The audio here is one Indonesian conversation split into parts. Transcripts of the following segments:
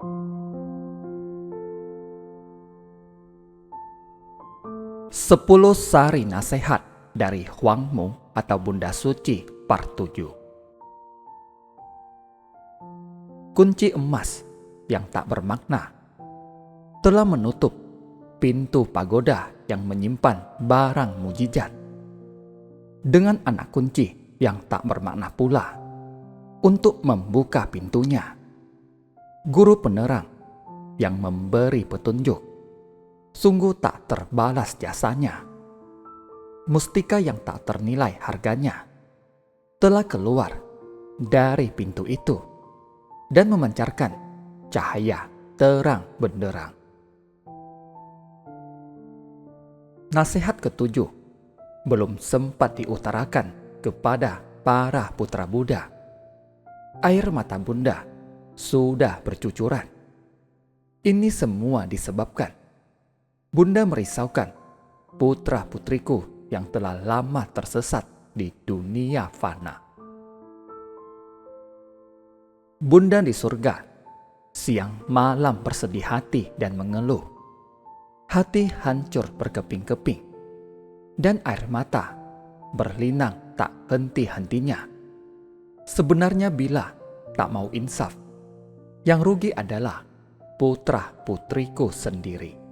10 sari nasihat dari Huang Mu atau Bunda Suci Part 7. Kunci emas yang tak bermakna telah menutup pintu pagoda yang menyimpan barang mujizat. Dengan anak kunci yang tak bermakna pula untuk membuka pintunya. Guru penerang yang memberi petunjuk sungguh tak terbalas jasanya. Mustika yang tak ternilai harganya telah keluar dari pintu itu dan memancarkan cahaya terang benderang. Nasihat ketujuh belum sempat diutarakan kepada para putra Buddha. Air mata Bunda sudah bercucuran. Ini semua disebabkan Bunda merisaukan putra-putriku yang telah lama tersesat di dunia fana. Bunda di surga siang malam bersedih hati dan mengeluh. Hati hancur berkeping-keping dan air mata berlinang tak henti-hentinya. Sebenarnya bila tak mau insaf, yang rugi adalah putra-putriku sendiri.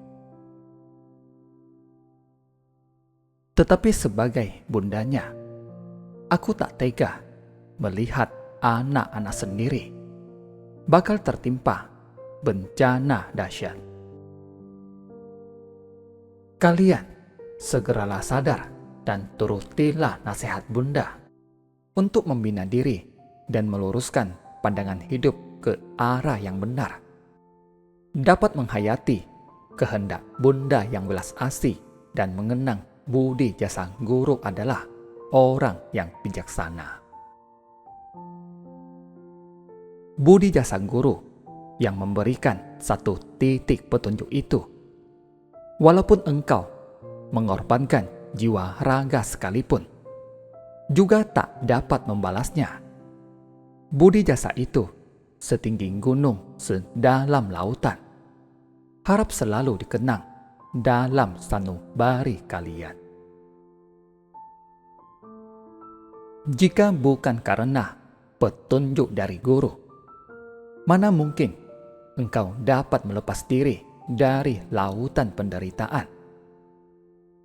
Tetapi sebagai bundanya, aku tak tega melihat anak-anak sendiri bakal tertimpa bencana dahsyat. Kalian segeralah sadar dan turutilah nasihat Bunda untuk membina diri dan meluruskan pandangan hidup ke arah yang benar. Dapat menghayati kehendak Bunda yang belas asih dan mengenang budi jasa guru adalah orang yang bijaksana. Budi jasa guru yang memberikan satu titik petunjuk itu, walaupun engkau mengorbankan jiwa raga sekalipun, juga tak dapat membalasnya. Budi jasa itu setinggi gunung sedalam lautan, harap selalu dikenang dalam sanubari kalian. Jika bukan karena petunjuk dari guru, mana mungkin engkau dapat melepas diri dari lautan penderitaan?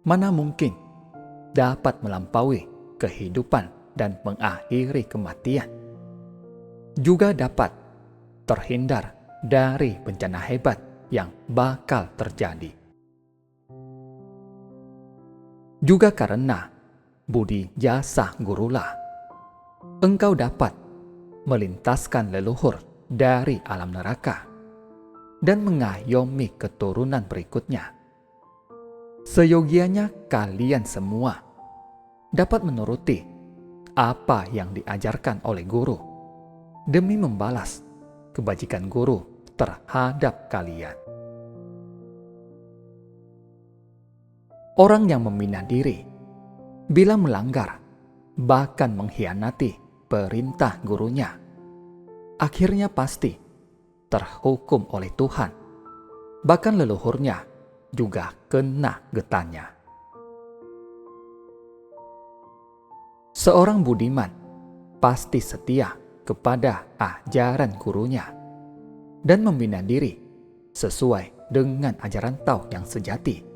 Mana mungkin dapat melampaui kehidupan dan mengakhiri kematian? Juga dapat terhindar dari bencana hebat yang bakal terjadi. Juga karena budi jasa gurulah, engkau dapat melintaskan leluhur dari alam neraka dan mengayomi keturunan berikutnya. Seyogianya kalian semua dapat menuruti apa yang diajarkan oleh guru demi membalas kebajikan guru terhadap kalian. Orang yang membina diri bila melanggar, bahkan mengkhianati perintah gurunya, akhirnya pasti terhukum oleh Tuhan. Bahkan leluhurnya juga kena getahnya. Seorang budiman pasti setia kepada ajaran gurunya dan membina diri sesuai dengan ajaran Tao yang sejati.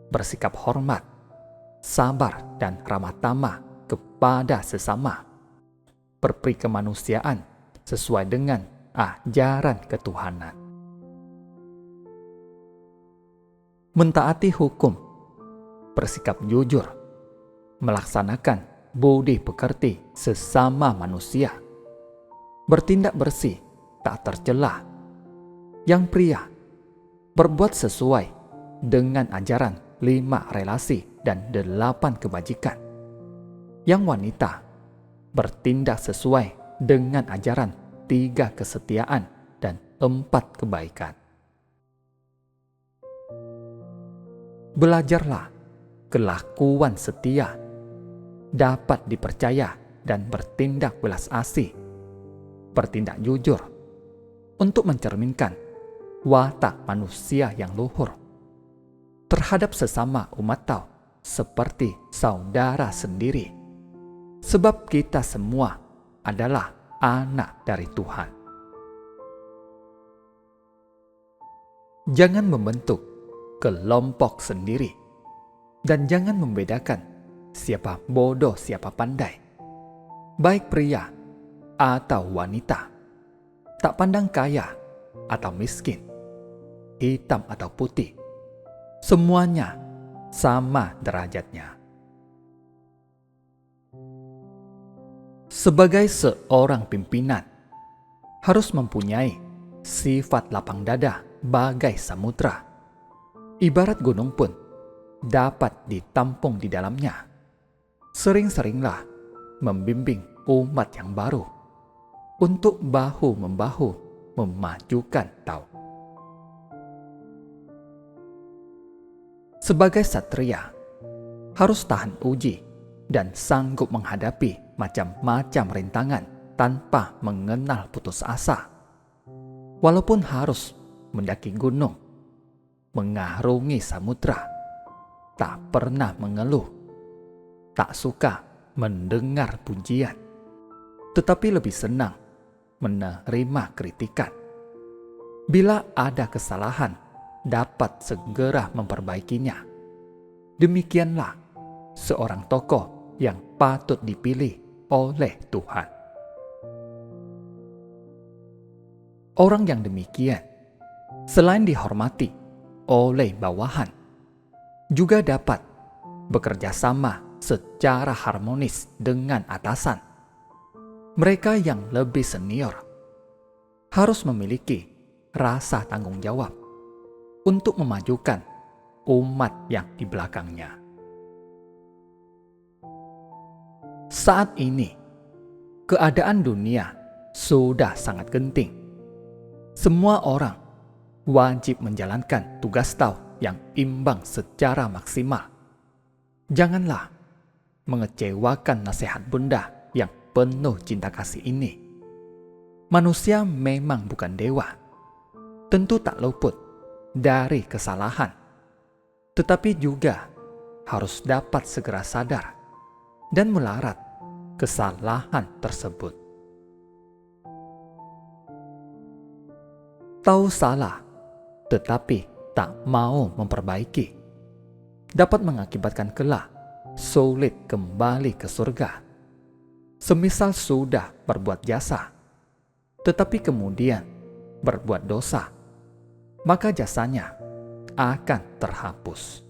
Bersikap hormat, sabar dan ramah tamah kepada sesama, berperi kemanusiaan sesuai dengan ajaran ketuhanan, mentaati hukum, bersikap jujur, melaksanakan budi pekerti sesama manusia, bertindak bersih tak tercela, yang pria berbuat sesuai dengan ajaran 5 relasi dan 8 kebajikan. Yang wanita bertindak sesuai dengan ajaran 3 kesetiaan dan 4 kebaikan. Belajarlah kelakuan setia, dapat dipercaya dan bertindak belas asih, bertindak jujur, untuk mencerminkan watak manusia yang luhur terhadap sesama umat Tao seperti saudara sendiri, sebab kita semua adalah anak dari Tuhan. Jangan membentuk kelompok sendiri dan jangan membedakan siapa bodoh siapa pandai, baik pria atau wanita, tak pandang kaya atau miskin, hitam atau putih, semuanya sama derajatnya. Sebagai seorang pimpinan, harus mempunyai sifat lapang dada bagai samudra. Ibarat gunung pun dapat ditampung di dalamnya. Sering-seringlah membimbing umat yang baru untuk bahu-membahu memajukan Tao. Sebagai satria, harus tahan uji dan sanggup menghadapi macam-macam rintangan tanpa mengenal putus asa. Walaupun harus mendaki gunung, mengarungi samudra, tak pernah mengeluh, tak suka mendengar pujian, tetapi lebih senang menerima kritikan. Bila ada kesalahan, dapat segera memperbaikinya. Demikianlah seorang tokoh yang patut dipilih oleh Tuhan. Orang yang demikian, selain dihormati oleh bawahan, juga dapat bekerja sama secara harmonis dengan atasan. Mereka yang lebih senior harus memiliki rasa tanggung jawab untuk memajukan umat yang di belakangnya. Saat ini, keadaan dunia sudah sangat genting. Semua orang wajib menjalankan tugas Tao yang imbang secara maksimal. Janganlah mengecewakan nasihat Bunda yang penuh cinta kasih ini. Manusia memang bukan dewa, tentu tak luput dari kesalahan, tetapi juga harus dapat segera sadar dan melarat kesalahan tersebut. Tahu salah, tetapi tak mau memperbaiki, dapat mengakibatkan kelak sulit kembali ke surga. Semisal sudah berbuat jasa, tetapi kemudian berbuat dosa, maka jasanya akan terhapus.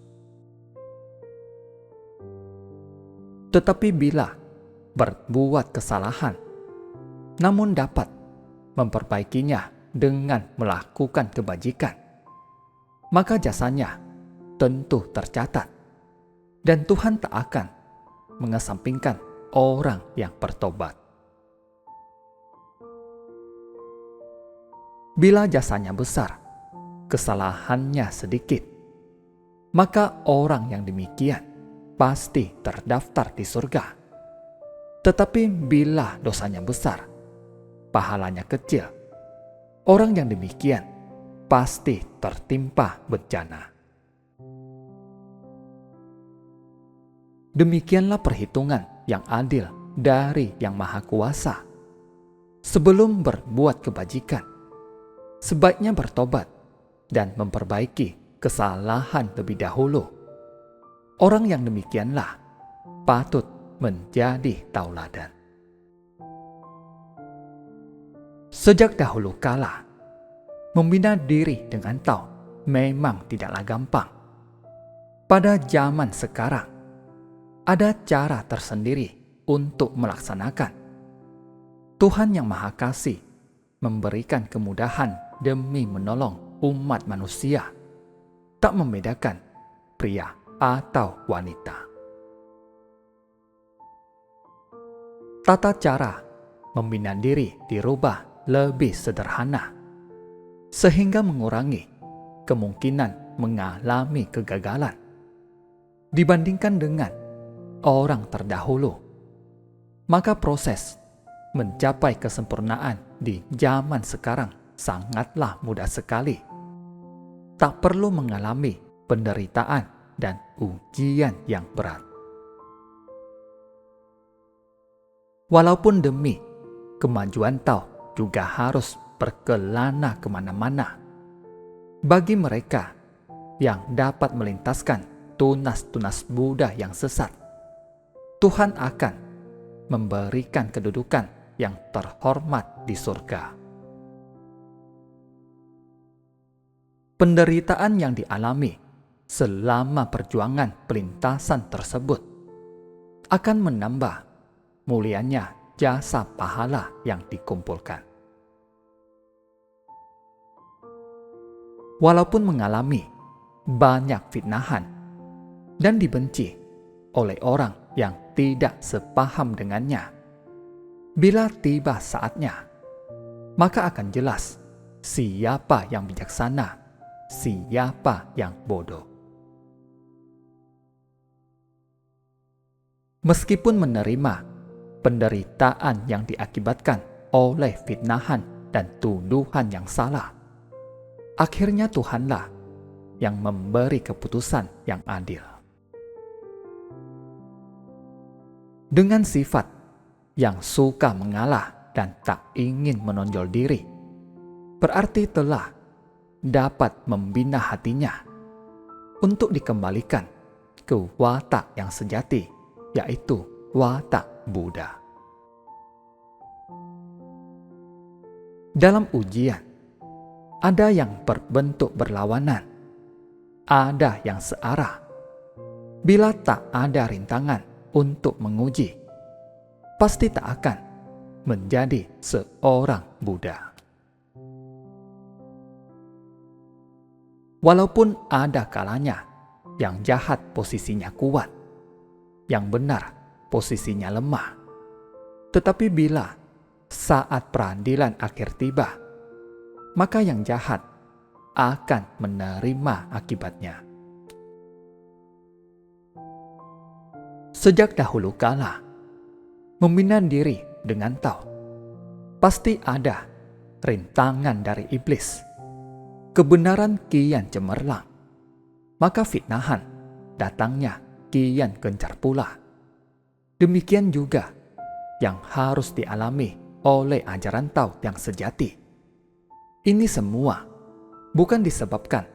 Tetapi bila berbuat kesalahan, namun dapat memperbaikinya dengan melakukan kebajikan, maka jasanya tentu tercatat, dan Tuhan tak akan mengesampingkan orang yang bertobat. Bila jasanya besar, kesalahannya sedikit, maka orang yang demikian pasti terdaftar di surga. Tetapi bila dosanya besar, pahalanya kecil, orang yang demikian pasti tertimpa bencana. Demikianlah perhitungan yang adil dari Yang Maha Kuasa. Sebelum berbuat kebajikan, sebaiknya bertobat dan memperbaiki kesalahan lebih dahulu. Orang yang demikianlah patut menjadi tauladan. Sejak dahulu kala, membina diri dengan Tao memang tidaklah gampang. Pada zaman sekarang, ada cara tersendiri untuk melaksanakan. Tuhan Yang Maha Kasih memberikan kemudahan demi menolong umat manusia, tak membedakan pria atau wanita. Tata cara membina diri dirubah lebih sederhana, sehingga mengurangi kemungkinan mengalami kegagalan dibandingkan dengan orang terdahulu. Maka proses mencapai kesempurnaan di zaman sekarang sangatlah mudah sekali. Tak perlu mengalami penderitaan dan ujian yang berat. Walaupun demi kemajuan Tao juga harus berkelana kemana-mana. Bagi mereka yang dapat melintaskan tunas-tunas Buddha yang sesat, Tuhan akan memberikan kedudukan yang terhormat di surga. Penderitaan yang dialami selama perjuangan pelintasan tersebut akan menambah mulianya jasa pahala yang dikumpulkan. Walaupun mengalami banyak fitnahan dan dibenci oleh orang yang tidak sepaham dengannya, bila tiba saatnya, maka akan jelas siapa yang bijaksana, siapa yang bodoh. Meskipun menerima penderitaan yang diakibatkan oleh fitnahan dan tuduhan yang salah, akhirnya Tuhanlah yang memberi keputusan yang adil. Dengan sifat yang suka mengalah dan tak ingin menonjol diri, berarti telah dapat membina hatinya untuk dikembalikan ke watak yang sejati, yaitu watak Buddha. Dalam ujian, ada yang berbentuk berlawanan, ada yang searah. Bila tak ada rintangan untuk menguji, pasti tak akan menjadi seorang Buddha. Walaupun ada kalanya yang jahat posisinya kuat, yang benar posisinya lemah, tetapi bila saat peradilan akhir tiba, maka yang jahat akan menerima akibatnya. Sejak dahulu kala, membina diri dengan Tao, pasti ada rintangan dari iblis. Kebenaran kian cemerlang, maka fitnahan datangnya kian gencar pula. Demikian juga yang harus dialami oleh ajaran Tao yang sejati. Ini semua bukan disebabkan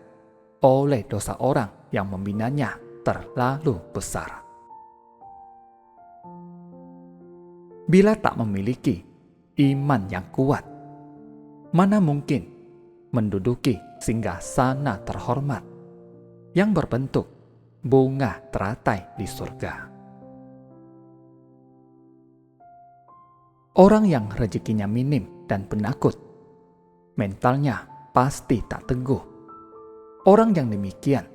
oleh dosa orang yang membinanya terlalu besar. Bila tak memiliki iman yang kuat, mana mungkin menduduki singgasana terhormat yang berbentuk bunga teratai di surga. Orang yang rezekinya minim dan penakut, mentalnya pasti tak teguh. Orang yang demikian,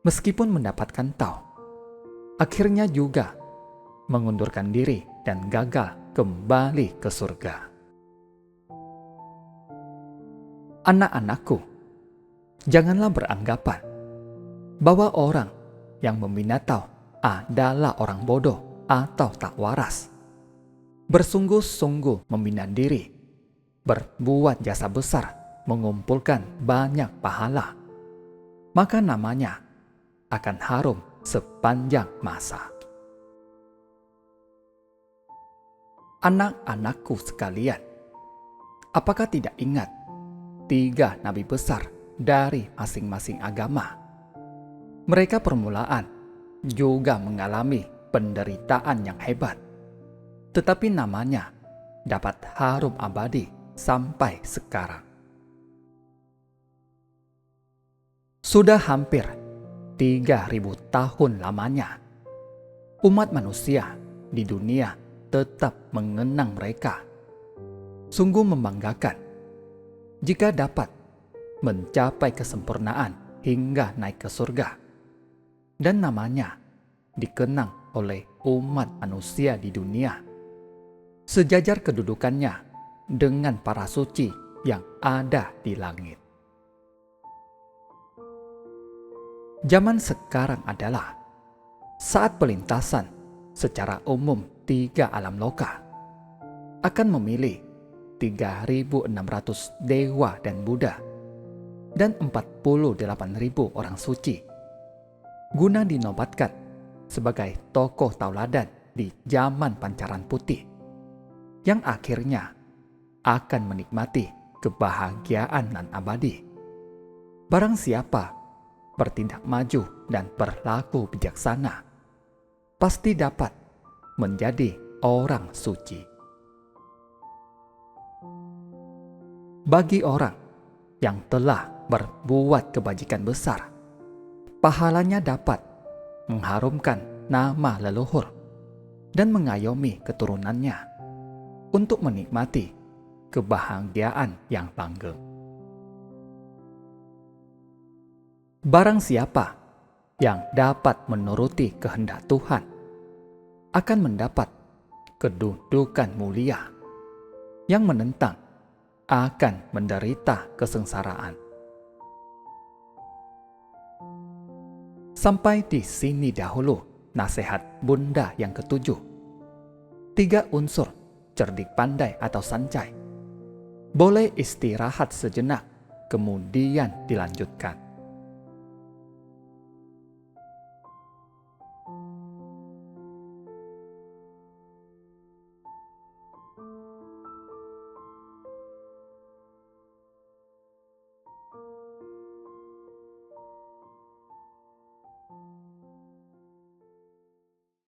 meskipun mendapatkan Tao, akhirnya juga mengundurkan diri dan gagal kembali ke surga. Anak-anakku, janganlah beranggapan bahwa orang yang membina Tao adalah orang bodoh atau tak waras. Bersungguh-sungguh membina diri, berbuat jasa besar, mengumpulkan banyak pahala, maka namanya akan harum sepanjang masa. Anak-anakku sekalian, apakah tidak ingat 3 nabi besar dari masing-masing agama? Mereka permulaan juga mengalami penderitaan yang hebat, tetapi namanya dapat harum abadi sampai sekarang. Sudah hampir 3.000 tahun lamanya, umat manusia di dunia tetap mengenang mereka. Sungguh membanggakan jika dapat mencapai kesempurnaan hingga naik ke surga, dan namanya dikenang oleh umat manusia di dunia, sejajar kedudukannya dengan para suci yang ada di langit. Zaman sekarang adalah saat pelintasan secara umum 3 alam loka akan memilih 3.600 dewa dan Buddha, dan 48.000 orang suci, guna dinobatkan sebagai tokoh tauladan di zaman pancaran putih, yang akhirnya akan menikmati kebahagiaan nan abadi. Barang siapa bertindak maju dan berlaku bijaksana, pasti dapat menjadi orang suci. Bagi orang yang telah berbuat kebajikan besar, pahalanya dapat mengharumkan nama leluhur dan mengayomi keturunannya untuk menikmati kebahagiaan yang langgeng. Barang siapa yang dapat menuruti kehendak Tuhan akan mendapat kedudukan mulia, yang menentang akan menderita kesengsaraan. Sampai di sini dahulu nasihat Bunda yang ketujuh. 3 unsur cerdik pandai atau sancai. Boleh istirahat sejenak, kemudian dilanjutkan.